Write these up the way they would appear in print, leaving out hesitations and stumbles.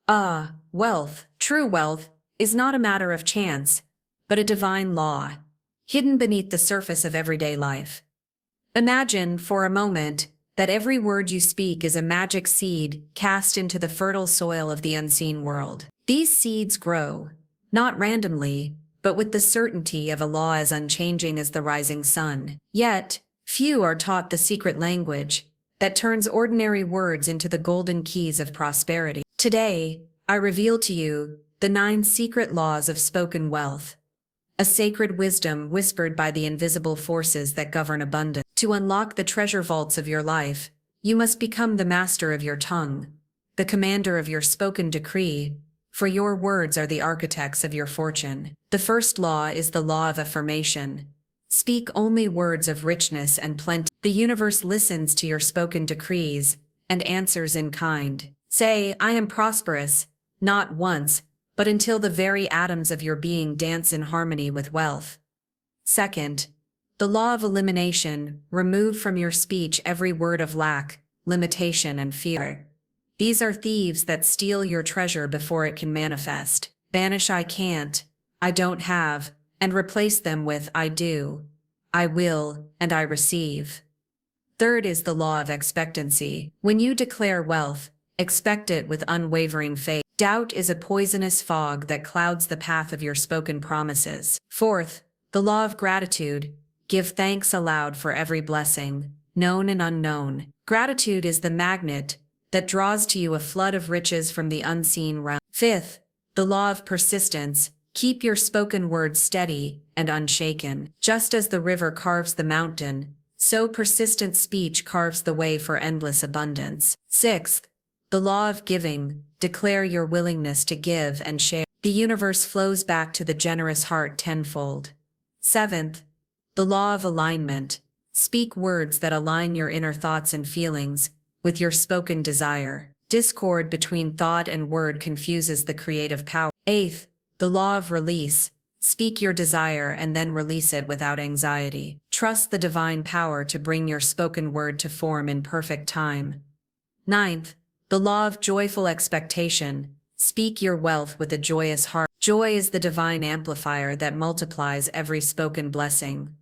Wealth, true wealth, is not a matter of chance, but a divine law, hidden beneath the surface of everyday life. Imagine, for a moment, that every word you speak is a magic seed cast into the fertile soil of the unseen world. These seeds grow, not randomly, but with the certainty of a law as unchanging as the rising sun. Yet, few are taught the secret language that turns ordinary words into the golden keys of prosperity. Today, I reveal to you the 9 secret laws of spoken wealth, a sacred wisdom whispered by the invisible forces that govern abundance. To unlock the treasure vaults of your life, you must become the master of your tongue, the commander of your spoken decree, for your words are the architects of your fortune. The first law is the law of affirmation. Speak only words of richness and plenty. The universe listens to your spoken decrees and answers in kind. Say, I am prosperous, not once, but until the very atoms of your being dance in harmony with wealth. Second, the law of elimination. Remove from your speech every word of lack, limitation, and fear. These are thieves that steal your treasure before it can manifest. Banish I can't, I don't have, and replace them with I do, I will, and I receive. Third is the law of expectancy. When you declare wealth, expect it with unwavering faith. Doubt is a poisonous fog that clouds the path of your spoken promises. Fourth, the law of gratitude. Give thanks aloud for every blessing, known and unknown. Gratitude is the magnet that draws to you a flood of riches from the unseen realm. Fifth, the law of persistence. Keep your spoken words steady and unshaken. Just as the river carves the mountain, so persistent speech carves the way for endless abundance. Sixth, the law of giving. Declare your willingness to give and share. The universe flows back to the generous heart tenfold. Seventh, the law of alignment. Speak words that align your inner thoughts and feelings with your spoken desire. Discord between thought and word confuses the creative power. Eighth, the law of release. Speak your desire and then release it without anxiety. Trust the divine power to bring your spoken word to form in perfect time. Ninth, the law of joyful expectation. Speak your wealth with a joyous heart. Joy is the divine amplifier that multiplies every spoken blessing.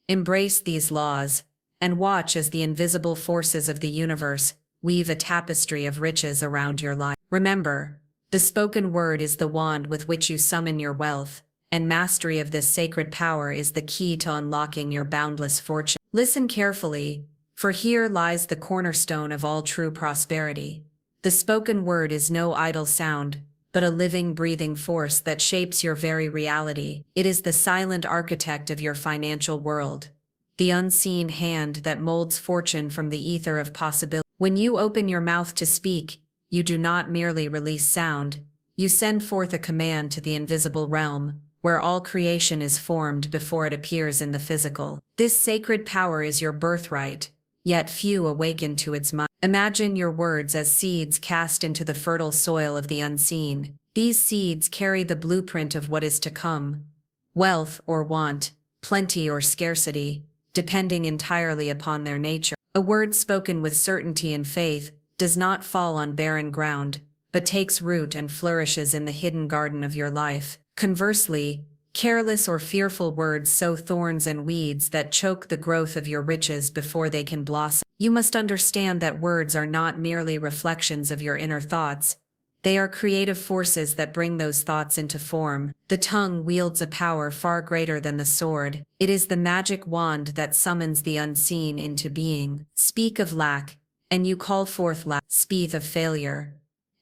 Embrace these laws, and watch as the invisible forces of the universe weave a tapestry of riches around your life. Remember, the spoken word is the wand with which you summon your wealth, and mastery of this sacred power is the key to unlocking your boundless fortune. Listen carefully, for here lies the cornerstone of all true prosperity. The spoken word is no idle sound, but a living, breathing force that shapes your very reality. It is the silent architect of your financial world, the unseen hand that molds fortune from the ether of possibility. When you open your mouth to speak, you do not merely release sound, you send forth a command to the invisible realm, where all creation is formed before it appears in the physical. This sacred power is your birthright, yet few awaken to its mind. Imagine your words as seeds cast into the fertile soil of the unseen. These seeds carry the blueprint of what is to come. Wealth or want, plenty or scarcity, depending entirely upon their nature. A word spoken with certainty and faith does not fall on barren ground, but takes root and flourishes in the hidden garden of your life. Conversely, careless or fearful words sow thorns and weeds that choke the growth of your riches before they can blossom. You must understand that words are not merely reflections of your inner thoughts. They are creative forces that bring those thoughts into form. The tongue wields a power far greater than the sword. It is the magic wand that summons the unseen into being. Speak of lack, and you call forth lack. Speak of failure,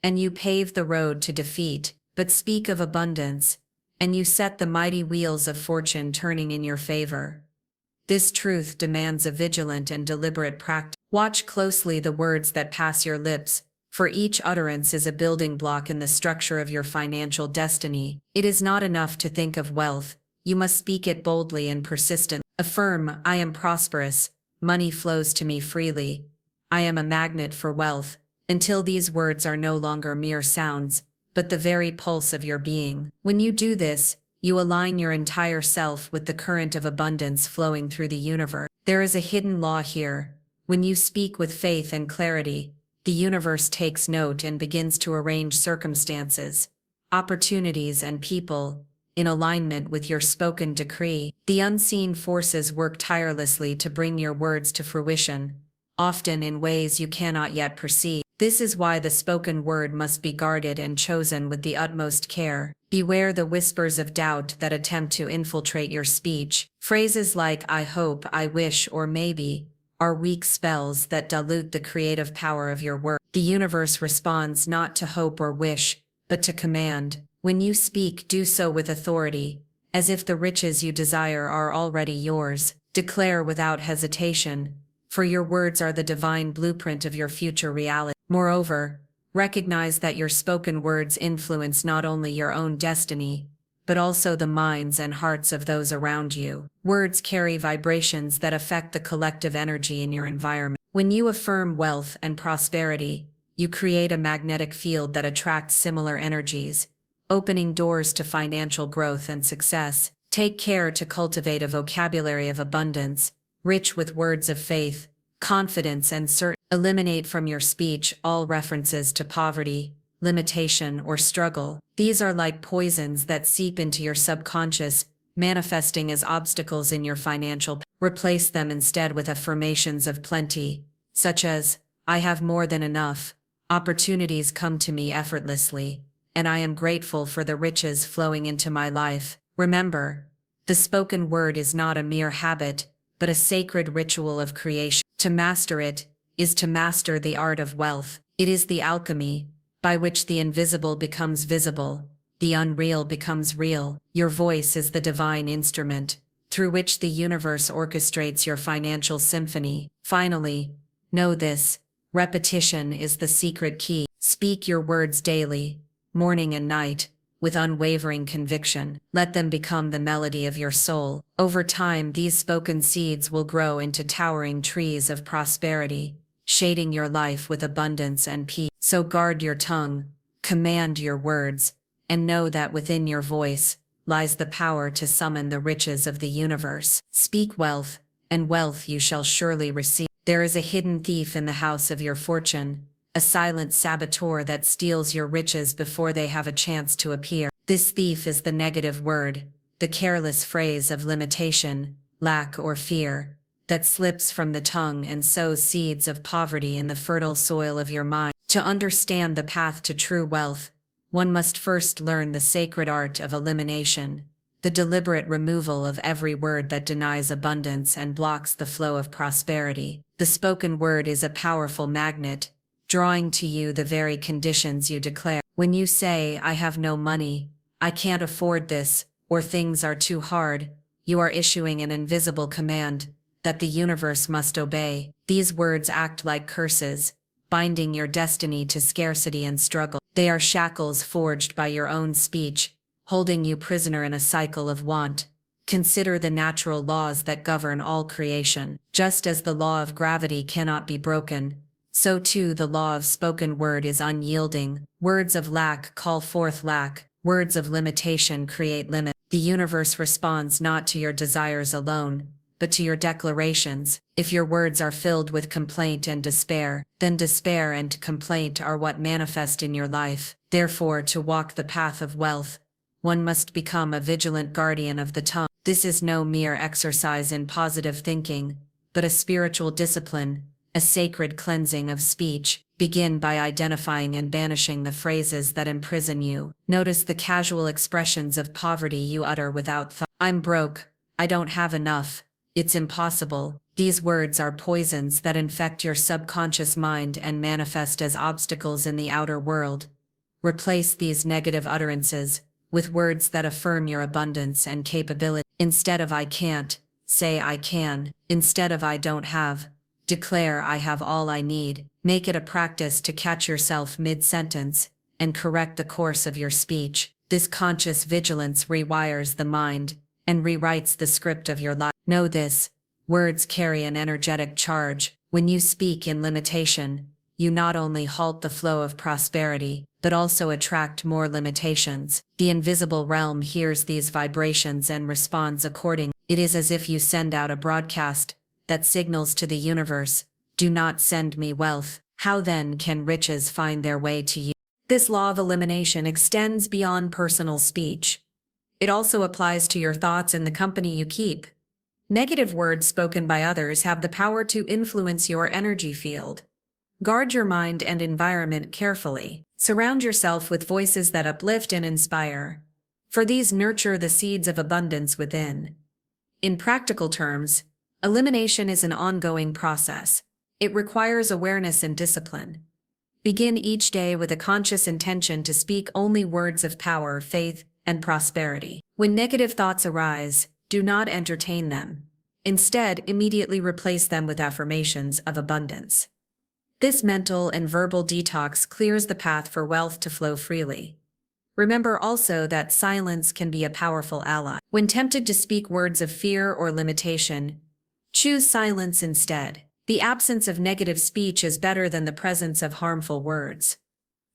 and you pave the road to defeat. But speak of abundance, and you set the mighty wheels of fortune turning in your favor. This truth demands a vigilant and deliberate practice. Watch closely the words that pass your lips, for each utterance is a building block in the structure of your financial destiny. It is not enough to think of wealth, you must speak it boldly and persistently. Affirm, I am prosperous, money flows to me freely, I am a magnet for wealth, until these words are no longer mere sounds, but the very pulse of your being. When you do this, you align your entire self with the current of abundance flowing through the universe. There is a hidden law here. When you speak with faith and clarity, the universe takes note and begins to arrange circumstances, opportunities, and people in alignment with your spoken decree. The unseen forces work tirelessly to bring your words to fruition, often in ways you cannot yet perceive. This is why the spoken word must be guarded and chosen with the utmost care. Beware the whispers of doubt that attempt to infiltrate your speech. Phrases like I hope, I wish, or maybe are weak spells that dilute the creative power of your word. The universe responds not to hope or wish, but to command. When you speak, do so with authority, as if the riches you desire are already yours. Declare without hesitation, for your words are the divine blueprint of your future reality. Moreover, recognize that your spoken words influence not only your own destiny, but also the minds and hearts of those around you. Words carry vibrations that affect the collective energy in your environment. When you affirm wealth and prosperity, you create a magnetic field that attracts similar energies, opening doors to financial growth and success. Take care to cultivate a vocabulary of abundance, rich with words of faith, confidence, and certainty. Eliminate from your speech all references to poverty, limitation, or struggle. These are like poisons that seep into your subconscious, manifesting as obstacles in your financial path. Replace them instead with affirmations of plenty, such as, I have more than enough, opportunities come to me effortlessly, and I am grateful for the riches flowing into my life. Remember, the spoken word is not a mere habit, but a sacred ritual of creation. To master it is to master the art of wealth. It is the alchemy by which the invisible becomes visible, the unreal becomes real. Your voice is the divine instrument through which the universe orchestrates your financial symphony. Finally, know this: repetition is the secret key. Speak your words daily, morning and night, with unwavering conviction. Let them become the melody of your soul. Over time, these spoken seeds will grow into towering trees of prosperity, shading your life with abundance and peace. So guard your tongue, command your words, and know that within your voice lies the power to summon the riches of the universe. Speak wealth, and wealth you shall surely receive. There is a hidden thief in the house of your fortune, a silent saboteur that steals your riches before they have a chance to appear. This thief is the negative word, the careless phrase of limitation, lack, or fear that slips from the tongue and sows seeds of poverty in the fertile soil of your mind. To understand the path to true wealth, one must first learn the sacred art of elimination, the deliberate removal of every word that denies abundance and blocks the flow of prosperity. The spoken word is a powerful magnet, drawing to you the very conditions you declare. When you say, I have no money, I can't afford this, or things are too hard, you are issuing an invisible command that the universe must obey. These words act like curses, binding your destiny to scarcity and struggle. They are shackles forged by your own speech, holding you prisoner in a cycle of want. Consider the natural laws that govern all creation. Just as the law of gravity cannot be broken, so too the law of spoken word is unyielding. Words of lack call forth lack. Words of limitation create limit. The universe responds not to your desires alone, but to your declarations. If your words are filled with complaint and despair, then despair and complaint are what manifest in your life. Therefore, to walk the path of wealth, one must become a vigilant guardian of the tongue. This is no mere exercise in positive thinking, but a spiritual discipline, a sacred cleansing of speech. Begin by identifying and banishing the phrases that imprison you. Notice the casual expressions of poverty you utter without thought. I'm broke, I don't have enough, it's impossible. These words are poisons that infect your subconscious mind and manifest as obstacles in the outer world. Replace these negative utterances with words that affirm your abundance and capability. Instead of I can't, say I can. Instead of I don't have, declare I have all I need. Make it a practice to catch yourself mid-sentence and correct the course of your speech. This conscious vigilance rewires the mind and rewrites the script of your life. Know this: words carry an energetic charge. When you speak in limitation, you not only halt the flow of prosperity, but also attract more limitations. The invisible realm hears these vibrations and responds accordingly. It is as if you send out a broadcast that signals to the universe, do not send me wealth. How then can riches find their way to you? This law of elimination extends beyond personal speech. It also applies to your thoughts and the company you keep. Negative words spoken by others have the power to influence your energy field. Guard your mind and environment carefully. Surround yourself with voices that uplift and inspire, for these nurture the seeds of abundance within. In practical terms, elimination is an ongoing process. It requires awareness and discipline. Begin each day with a conscious intention to speak only words of power, faith, and prosperity. When negative thoughts arise, do not entertain them. Instead, immediately replace them with affirmations of abundance. This mental and verbal detox clears the path for wealth to flow freely. Remember also that silence can be a powerful ally. When tempted to speak words of fear or limitation, choose silence instead. The absence of negative speech is better than the presence of harmful words.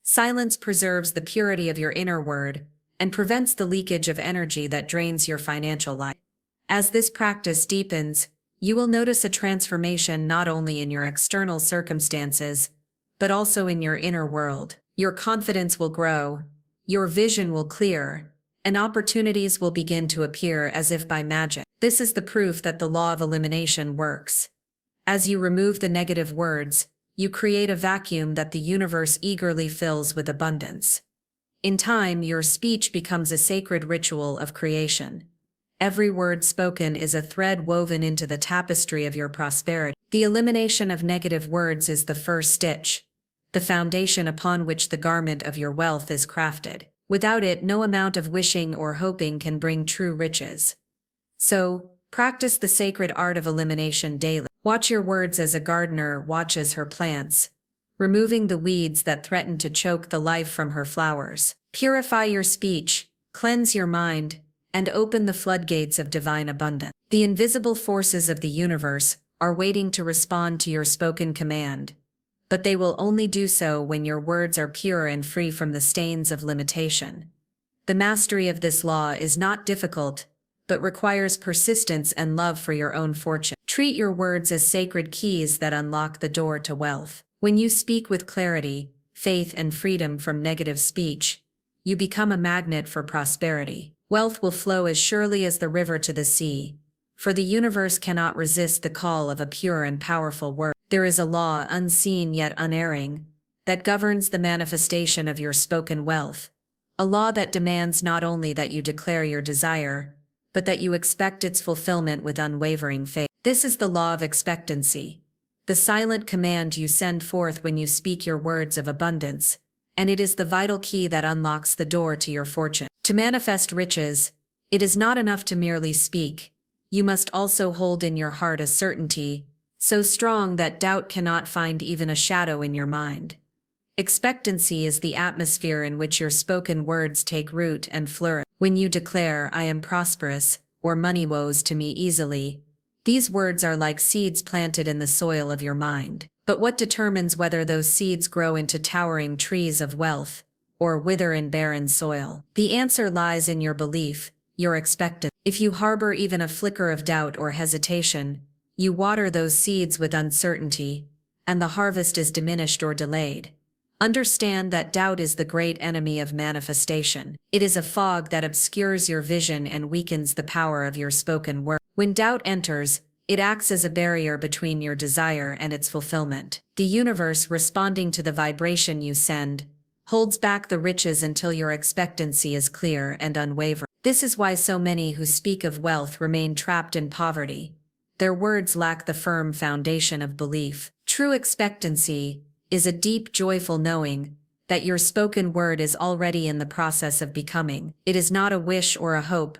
Silence preserves the purity of your inner word and prevents the leakage of energy that drains your financial life. As this practice deepens, you will notice a transformation not only in your external circumstances, but also in your inner world. Your confidence will grow, your vision will clear, and opportunities will begin to appear as if by magic. This is the proof that the law of elimination works. As you remove the negative words, you create a vacuum that the universe eagerly fills with abundance. In time, your speech becomes a sacred ritual of creation. Every word spoken is a thread woven into the tapestry of your prosperity. The elimination of negative words is the first stitch, the foundation upon which the garment of your wealth is crafted. Without it, no amount of wishing or hoping can bring true riches. So, practice the sacred art of elimination daily. Watch your words as a gardener watches her plants, removing the weeds that threaten to choke the life from her flowers. Purify your speech, cleanse your mind, and open the floodgates of divine abundance. The invisible forces of the universe are waiting to respond to your spoken command, but they will only do so when your words are pure and free from the stains of limitation. The mastery of this law is not difficult, but requires persistence and love for your own fortune. Treat your words as sacred keys that unlock the door to wealth. When you speak with clarity, faith, and freedom from negative speech, you become a magnet for prosperity. Wealth will flow as surely as the river to the sea, for the universe cannot resist the call of a pure and powerful word. There is a law, unseen yet unerring, that governs the manifestation of your spoken wealth, a law that demands not only that you declare your desire, but that you expect its fulfillment with unwavering faith. This is the law of expectancy, the silent command you send forth when you speak your words of abundance, and it is the vital key that unlocks the door to your fortune. To manifest riches, it is not enough to merely speak. You must also hold in your heart a certainty, so strong that doubt cannot find even a shadow in your mind. Expectancy is the atmosphere in which your spoken words take root and flourish. When you declare, "I am prosperous," or "money woes to me easily," these words are like seeds planted in the soil of your mind. But what determines whether those seeds grow into towering trees of wealth, or wither in barren soil? The answer lies in your belief, your expectancy. If you harbor even a flicker of doubt or hesitation, you water those seeds with uncertainty, and the harvest is diminished or delayed. Understand that doubt is the great enemy of manifestation. It is a fog that obscures your vision and weakens the power of your spoken word. When doubt enters, it acts as a barrier between your desire and its fulfillment. The universe, responding to the vibration you send, holds back the riches until your expectancy is clear and unwavering. This is why so many who speak of wealth remain trapped in poverty. Their words lack the firm foundation of belief. True expectancy is a deep, joyful knowing that your spoken word is already in the process of becoming. It is not a wish or a hope,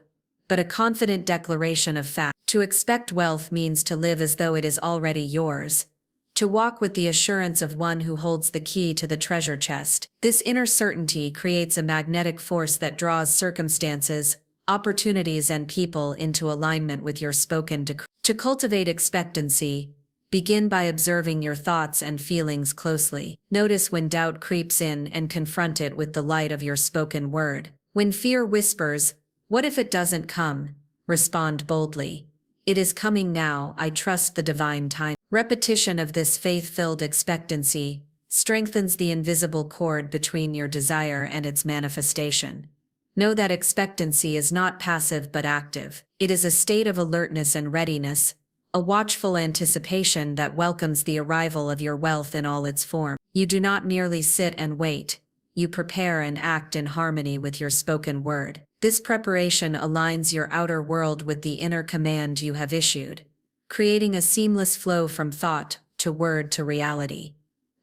but a confident declaration of fact. To expect wealth means to live as though it is already yours, to walk with the assurance of one who holds the key to the treasure chest. This inner certainty creates a magnetic force that draws circumstances, opportunities, and people into alignment with your spoken decree. To cultivate expectancy, begin by observing your thoughts and feelings closely. Notice when doubt creeps in and confront it with the light of your spoken word. When fear whispers, "What if it doesn't come?" respond boldly, "It is coming now, I trust the divine time." Repetition of this faith-filled expectancy strengthens the invisible cord between your desire and its manifestation. Know that expectancy is not passive but active. It is a state of alertness and readiness, a watchful anticipation that welcomes the arrival of your wealth in all its forms. You do not merely sit and wait, you prepare and act in harmony with your spoken word. This preparation aligns your outer world with the inner command you have issued, creating a seamless flow from thought to word to reality.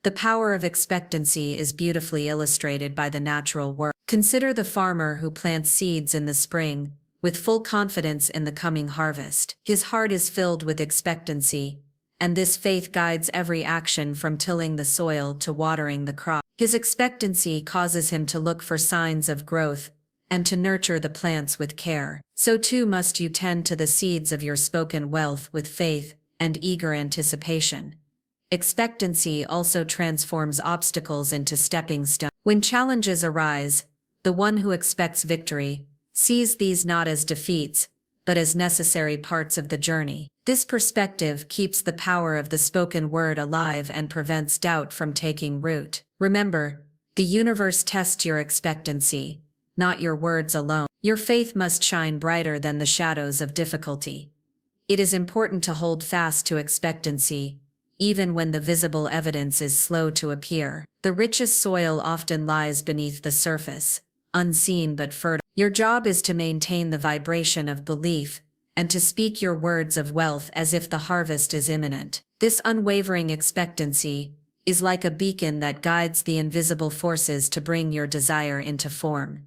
The power of expectancy is beautifully illustrated by the natural world. Consider the farmer who plants seeds in the spring, with full confidence in the coming harvest. His heart is filled with expectancy, and this faith guides every action from tilling the soil to watering the crop. His expectancy causes him to look for signs of growth and to nurture the plants with care. So too must you tend to the seeds of your spoken wealth with faith and eager anticipation. Expectancy also transforms obstacles into stepping stones. When challenges arise, the one who expects victory sees these not as defeats, but as necessary parts of the journey. This perspective keeps the power of the spoken word alive and prevents doubt from taking root. Remember, the universe tests your expectancy, not your words alone. Your faith must shine brighter than the shadows of difficulty. It is important to hold fast to expectancy, even when the visible evidence is slow to appear. The richest soil often lies beneath the surface, unseen but fertile. Your job is to maintain the vibration of belief and to speak your words of wealth as if the harvest is imminent. This unwavering expectancy is like a beacon that guides the invisible forces to bring your desire into form.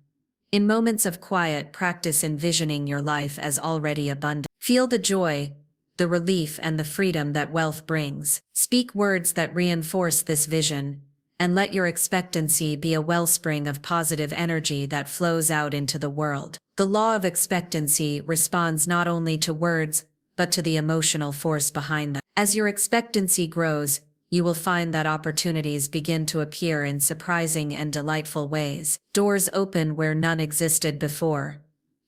In moments of quiet, practice envisioning your life as already abundant. Feel the joy, the relief, and the freedom that wealth brings. Speak words that reinforce this vision, and let your expectancy be a wellspring of positive energy that flows out into the world. The law of expectancy responds not only to words, but to the emotional force behind them. As your expectancy grows, you will find that opportunities begin to appear in surprising and delightful ways. Doors open where none existed before.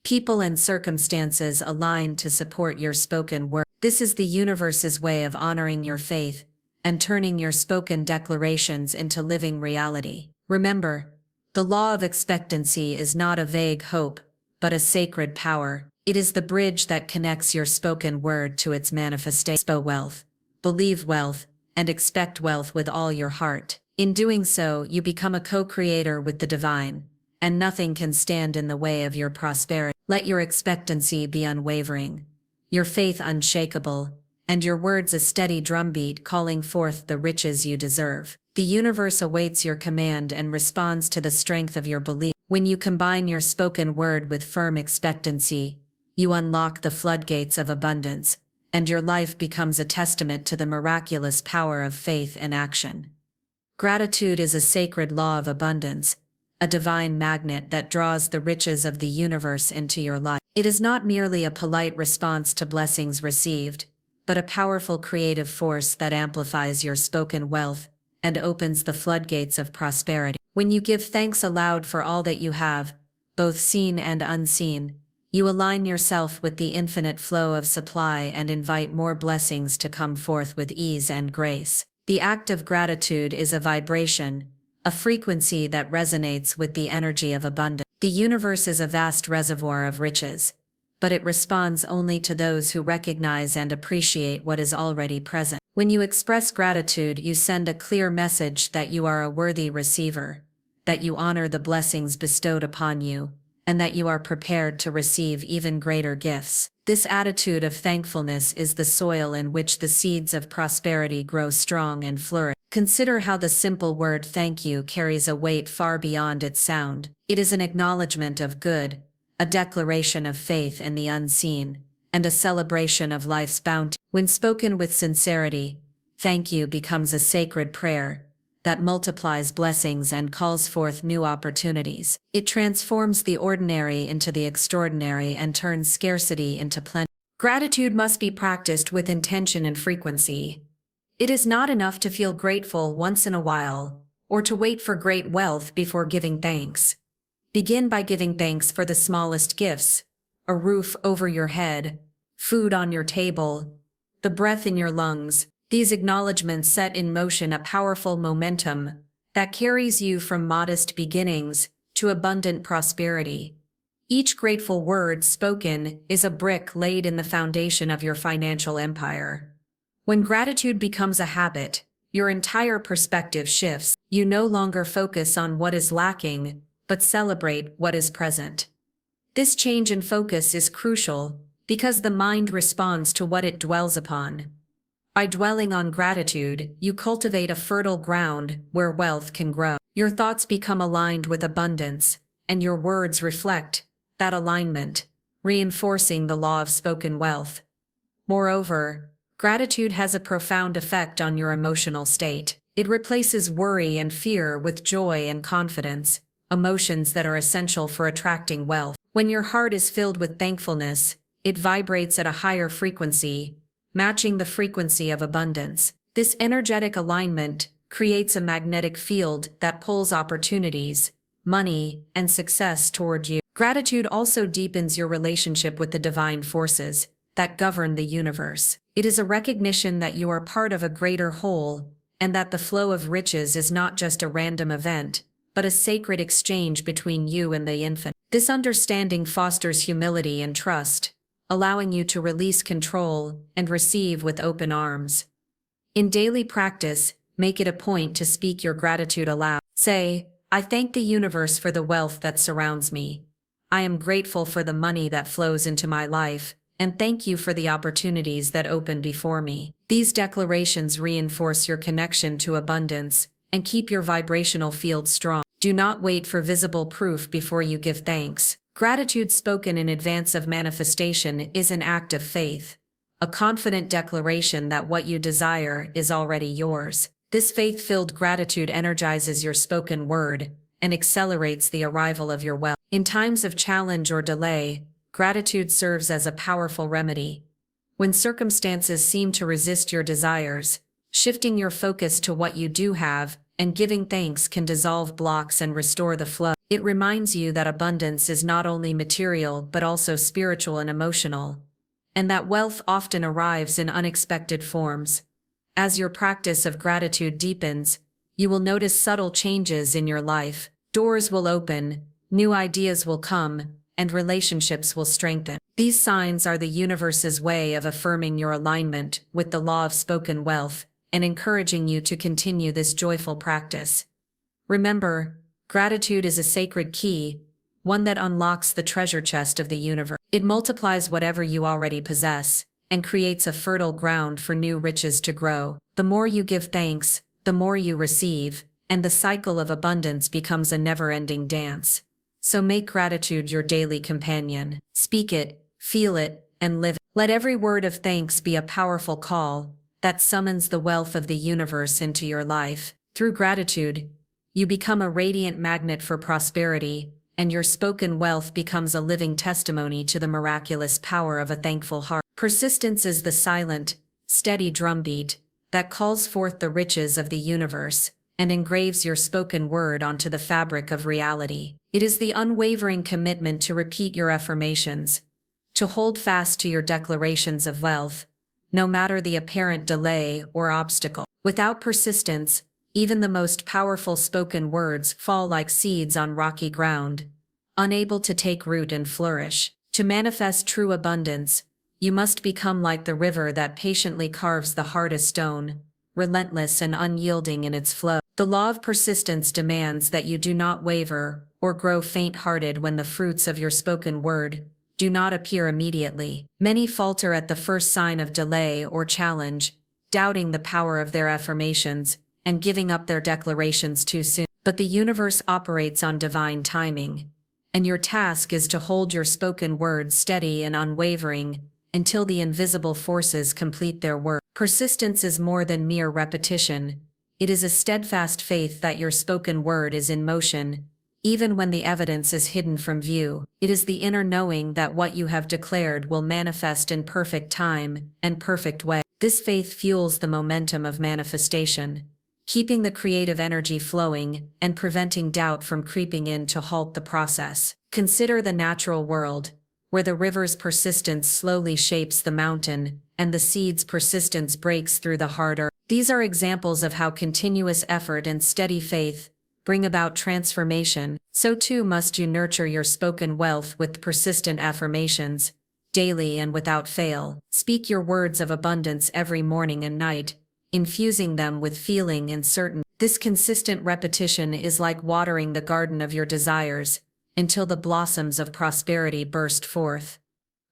People and circumstances align to support your spoken word. This is the universe's way of honoring your faith and turning your spoken declarations into living reality. Remember, the law of expectancy is not a vague hope, but a sacred power. It is the bridge that connects your spoken word to its manifestation. Spoke wealth, believe wealth, and expect wealth with all your heart. In doing so, you become a co-creator with the divine, and nothing can stand in the way of your prosperity. Let your expectancy be unwavering, your faith unshakable, and your words a steady drumbeat calling forth the riches you deserve. The universe awaits your command and responds to the strength of your belief. When you combine your spoken word with firm expectancy, you unlock the floodgates of abundance, and your life becomes a testament to the miraculous power of faith and action. Gratitude is a sacred law of abundance, a divine magnet that draws the riches of the universe into your life. It is not merely a polite response to blessings received, but a powerful creative force that amplifies your spoken wealth and opens the floodgates of prosperity. When you give thanks aloud for all that you have, both seen and unseen, you align yourself with the infinite flow of supply and invite more blessings to come forth with ease and grace. The act of gratitude is a vibration, a frequency that resonates with the energy of abundance. The universe is a vast reservoir of riches, but it responds only to those who recognize and appreciate what is already present. When you express gratitude, you send a clear message that you are a worthy receiver, that you honor the blessings bestowed upon you, and that you are prepared to receive even greater gifts. This attitude of thankfulness is the soil in which the seeds of prosperity grow strong and flourish. Consider how the simple word thank you carries a weight far beyond its sound. It is an acknowledgement of good, a declaration of faith in the unseen, and a celebration of life's bounty. When spoken with sincerity, thank you becomes a sacred prayer that multiplies blessings and calls forth new opportunities. It transforms the ordinary into the extraordinary and turns scarcity into plenty. Gratitude must be practiced with intention and frequency. It is not enough to feel grateful once in a while, or to wait for great wealth before giving thanks. Begin by giving thanks for the smallest gifts: a roof over your head, food on your table, the breath in your lungs. These acknowledgments set in motion a powerful momentum that carries you from modest beginnings to abundant prosperity. Each grateful word spoken is a brick laid in the foundation of your financial empire. When gratitude becomes a habit, your entire perspective shifts. You no longer focus on what is lacking, but celebrate what is present. This change in focus is crucial because the mind responds to what it dwells upon. By dwelling on gratitude, you cultivate a fertile ground where wealth can grow. Your thoughts become aligned with abundance, and your words reflect that alignment, reinforcing the law of spoken wealth. Moreover, gratitude has a profound effect on your emotional state. It replaces worry and fear with joy and confidence, emotions that are essential for attracting wealth. When your heart is filled with thankfulness, it vibrates at a higher frequency, matching the frequency of abundance. This energetic alignment creates a magnetic field that pulls opportunities, money, and success toward you. Gratitude also deepens your relationship with the divine forces that govern the universe. It is a recognition that you are part of a greater whole, and that the flow of riches is not just a random event, but a sacred exchange between you and the infinite. This understanding fosters humility and trust, allowing you to release control and receive with open arms. In daily practice, make it a point to speak your gratitude aloud. Say, "I thank the universe for the wealth that surrounds me. I am grateful for the money that flows into my life, and thank you for the opportunities that open before me." These declarations reinforce your connection to abundance and keep your vibrational field strong. Do not wait for visible proof before you give thanks. Gratitude spoken in advance of manifestation is an act of faith, a confident declaration that what you desire is already yours. This faith-filled gratitude energizes your spoken word and accelerates the arrival of your wealth. In times of challenge or delay, gratitude serves as a powerful remedy. When circumstances seem to resist your desires, shifting your focus to what you do have and giving thanks can dissolve blocks and restore the flow. It reminds you that abundance is not only material but also spiritual and emotional, and that wealth often arrives in unexpected forms. As your practice of gratitude deepens, you will notice subtle changes in your life. Doors will open, new ideas will come, and relationships will strengthen. These signs are the universe's way of affirming your alignment with the law of spoken wealth and encouraging you to continue this joyful practice. Remember, gratitude is a sacred key, one that unlocks the treasure chest of the universe. It multiplies whatever you already possess and creates a fertile ground for new riches to grow. The more you give thanks, the more you receive, and the cycle of abundance becomes a never-ending dance. So make gratitude your daily companion. Speak it, feel it, and live it. Let every word of thanks be a powerful call that summons the wealth of the universe into your life. Through gratitude, you become a radiant magnet for prosperity, and your spoken wealth becomes a living testimony to the miraculous power of a thankful heart. Persistence is the silent, steady drumbeat that calls forth the riches of the universe and engraves your spoken word onto the fabric of reality. It is the unwavering commitment to repeat your affirmations, to hold fast to your declarations of wealth, no matter the apparent delay or obstacle. Without persistence, even the most powerful spoken words fall like seeds on rocky ground, unable to take root and flourish. To manifest true abundance, you must become like the river that patiently carves the hardest stone, relentless and unyielding in its flow. The law of persistence demands that you do not waver or grow faint-hearted when the fruits of your spoken word do not appear immediately. Many falter at the first sign of delay or challenge, doubting the power of their affirmations and giving up their declarations too soon. But the universe operates on divine timing, and your task is to hold your spoken word steady and unwavering until the invisible forces complete their work. Persistence is more than mere repetition. It is a steadfast faith that your spoken word is in motion, even when the evidence is hidden from view. It is the inner knowing that what you have declared will manifest in perfect time and perfect way. This faith fuels the momentum of manifestation, keeping the creative energy flowing and preventing doubt from creeping in to halt the process. Consider the natural world. where the river's persistence slowly shapes the mountain, and the seed's persistence breaks through the hard earth. These are examples of how continuous effort and steady faith bring about transformation. So too must you nurture your spoken wealth with persistent affirmations, daily and without fail. Speak your words of abundance every morning and night, infusing them with feeling and certainty. This consistent repetition is like watering the garden of your desires, until the blossoms of prosperity burst forth.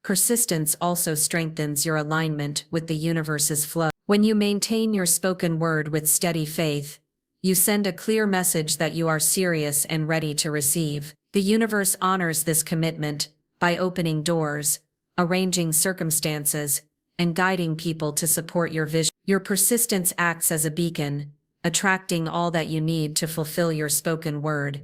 Persistence also strengthens your alignment with the universe's flow. When you maintain your spoken word with steady faith, you send a clear message that you are serious and ready to receive. The universe honors this commitment by opening doors, arranging circumstances, and guiding people to support your vision. Your persistence acts as a beacon, attracting all that you need to fulfill your spoken word.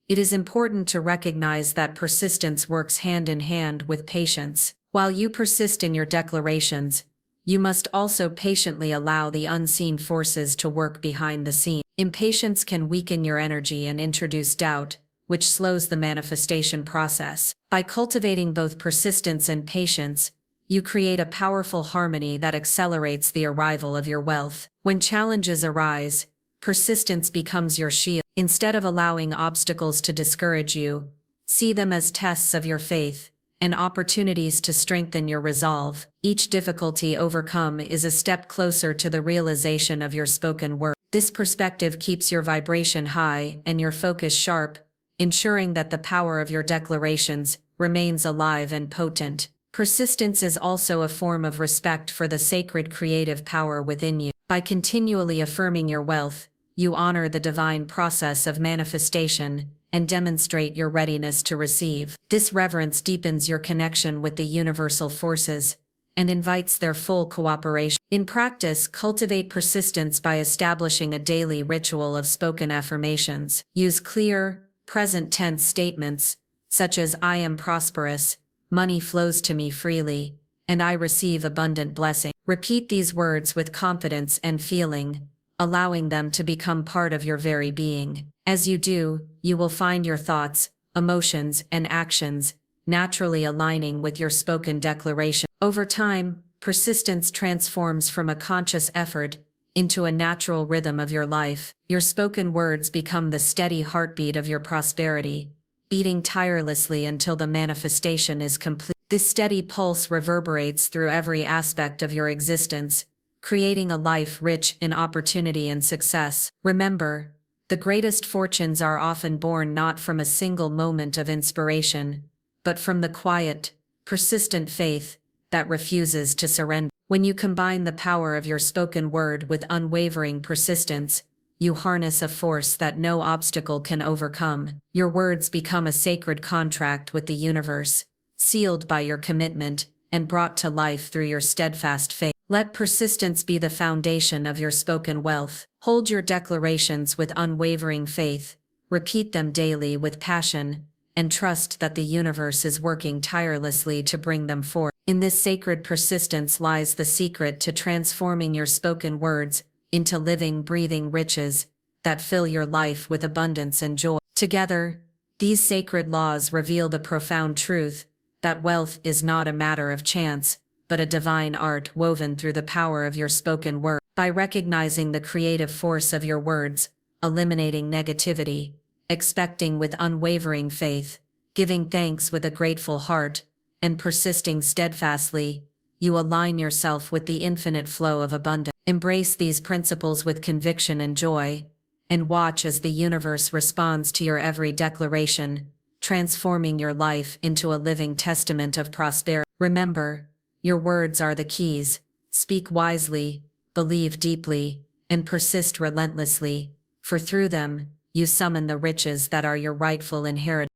It is important to recognize that persistence works hand in hand with patience. While you persist in your declarations, you must also patiently allow the unseen forces to work behind the scenes. Impatience can weaken your energy and introduce doubt, which slows the manifestation process. By cultivating both persistence and patience, you create a powerful harmony that accelerates the arrival of your wealth. When challenges arise, persistence becomes your shield. Instead of allowing obstacles to discourage you, see them as tests of your faith and opportunities to strengthen your resolve. Each difficulty overcome is a step closer to the realization of your spoken word. This perspective keeps your vibration high and your focus sharp, ensuring that the power of your declarations remains alive and potent. Persistence is also a form of respect for the sacred creative power within you. By continually affirming your wealth, you honor the divine process of manifestation and demonstrate your readiness to receive. This reverence deepens your connection with the universal forces and invites their full cooperation. In practice, cultivate persistence by establishing a daily ritual of spoken affirmations. Use clear, present tense statements, such as "I am prosperous," "Money flows to me freely," and "I receive abundant blessing." Repeat these words with confidence and feeling, allowing them to become part of your very being. As you do, you will find your thoughts, emotions, and actions naturally aligning with your spoken declaration. Over time, persistence transforms from a conscious effort into a natural rhythm of your life. Your spoken words become the steady heartbeat of your prosperity, beating tirelessly until the manifestation is complete. This steady pulse reverberates through every aspect of your existence, creating a life rich in opportunity and success. Remember, the greatest fortunes are often born not from a single moment of inspiration, but from the quiet, persistent faith that refuses to surrender. When you combine the power of your spoken word with unwavering persistence, you harness a force that no obstacle can overcome. Your words become a sacred contract with the universe, sealed by your commitment and brought to life through your steadfast faith. Let persistence be the foundation of your spoken wealth. Hold your declarations with unwavering faith, repeat them daily with passion, and trust that the universe is working tirelessly to bring them forth. In this sacred persistence lies the secret to transforming your spoken words into living, breathing riches that fill your life with abundance and joy. Together, these sacred laws reveal the profound truth that wealth is not a matter of chance, but a divine art woven through the power of your spoken word. By recognizing the creative force of your words, eliminating negativity, expecting with unwavering faith, giving thanks with a grateful heart, and persisting steadfastly, you align yourself with the infinite flow of abundance. Embrace these principles with conviction and joy, and watch as the universe responds to your every declaration, transforming your life into a living testament of prosperity. Remember, your words are the keys. Speak wisely, believe deeply, and persist relentlessly, for through them, you summon the riches that are your rightful inheritance.